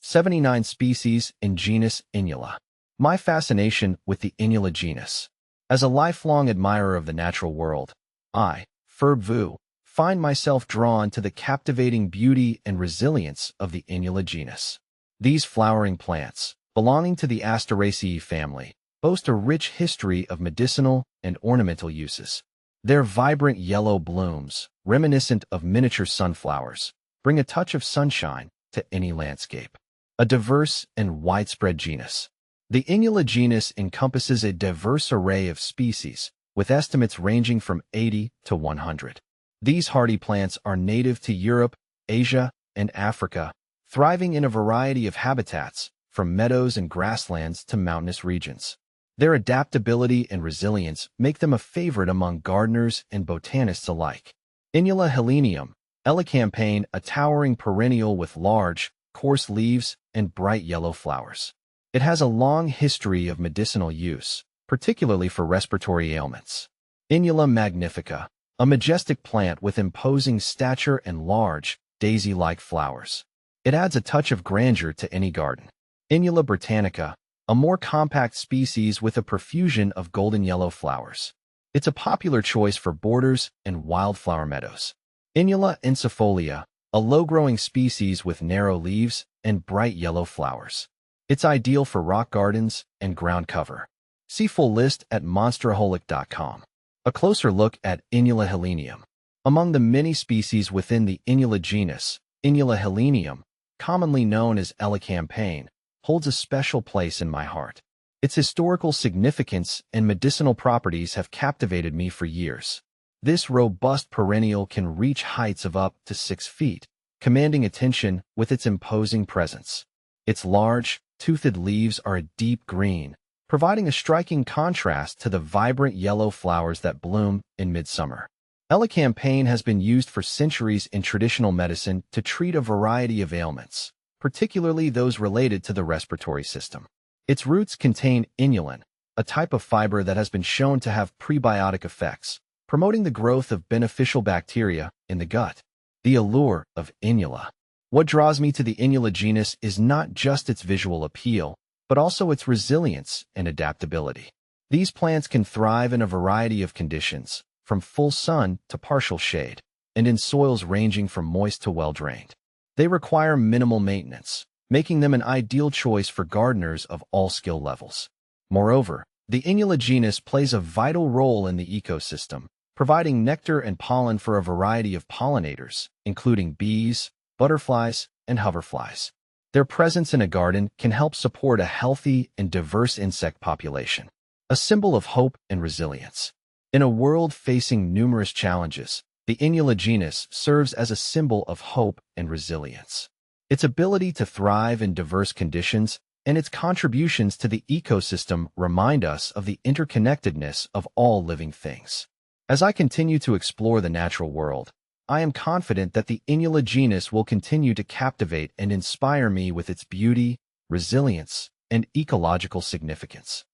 79 species in genus Inula. My fascination with the Inula genus. As a lifelong admirer of the natural world, I, Ferb Vu, find myself drawn to the captivating beauty and resilience of the Inula genus. These flowering plants, belonging to the Asteraceae family, boast a rich history of medicinal and ornamental uses. Their vibrant yellow blooms, reminiscent of miniature sunflowers, bring a touch of sunshine to any landscape. A diverse and widespread genus. The Inula genus encompasses a diverse array of species, with estimates ranging from 80 to 100. These hardy plants are native to Europe, Asia, and Africa, thriving in a variety of habitats, from meadows and grasslands to mountainous regions. Their adaptability and resilience make them a favorite among gardeners and botanists alike. Inula helenium, elecampane, a towering perennial with large, coarse leaves and bright yellow flowers. It has a long history of medicinal use, particularly for respiratory ailments. Inula magnifica, a majestic plant with imposing stature and large, daisy-like flowers. It adds a touch of grandeur to any garden. Inula britannica, a more compact species with a profusion of golden yellow flowers. It's a popular choice for borders and wildflower meadows. Inula ensifolia, a low-growing species with narrow leaves and bright yellow flowers. It's ideal for rock gardens and ground cover. See full list at monsteraholic.com. A closer look at Inula helenium. Among the many species within the Inula genus, Inula helenium, commonly known as elecampane, holds a special place in my heart. Its historical significance and medicinal properties have captivated me for years. This robust perennial can reach heights of up to 6 feet, commanding attention with its imposing presence. Its large, toothed leaves are a deep green, providing a striking contrast to the vibrant yellow flowers that bloom in midsummer. Elecampane has been used for centuries in traditional medicine to treat a variety of ailments, particularly those related to the respiratory system. Its roots contain inulin, a type of fiber that has been shown to have prebiotic effects, promoting the growth of beneficial bacteria in the gut. The allure of Inula. What draws me to the Inula genus is not just its visual appeal, but also its resilience and adaptability. These plants can thrive in a variety of conditions, from full sun to partial shade, and in soils ranging from moist to well-drained. They require minimal maintenance, making them an ideal choice for gardeners of all skill levels. Moreover, the Inula genus plays a vital role in the ecosystem, providing nectar and pollen for a variety of pollinators, including bees, butterflies, and hoverflies. Their presence in a garden can help support a healthy and diverse insect population, a symbol of hope and resilience. In a world facing numerous challenges, the Inula genus serves as a symbol of hope and resilience. Its ability to thrive in diverse conditions and its contributions to the ecosystem remind us of the interconnectedness of all living things. As I continue to explore the natural world, I am confident that the Inula genus will continue to captivate and inspire me with its beauty, resilience, and ecological significance.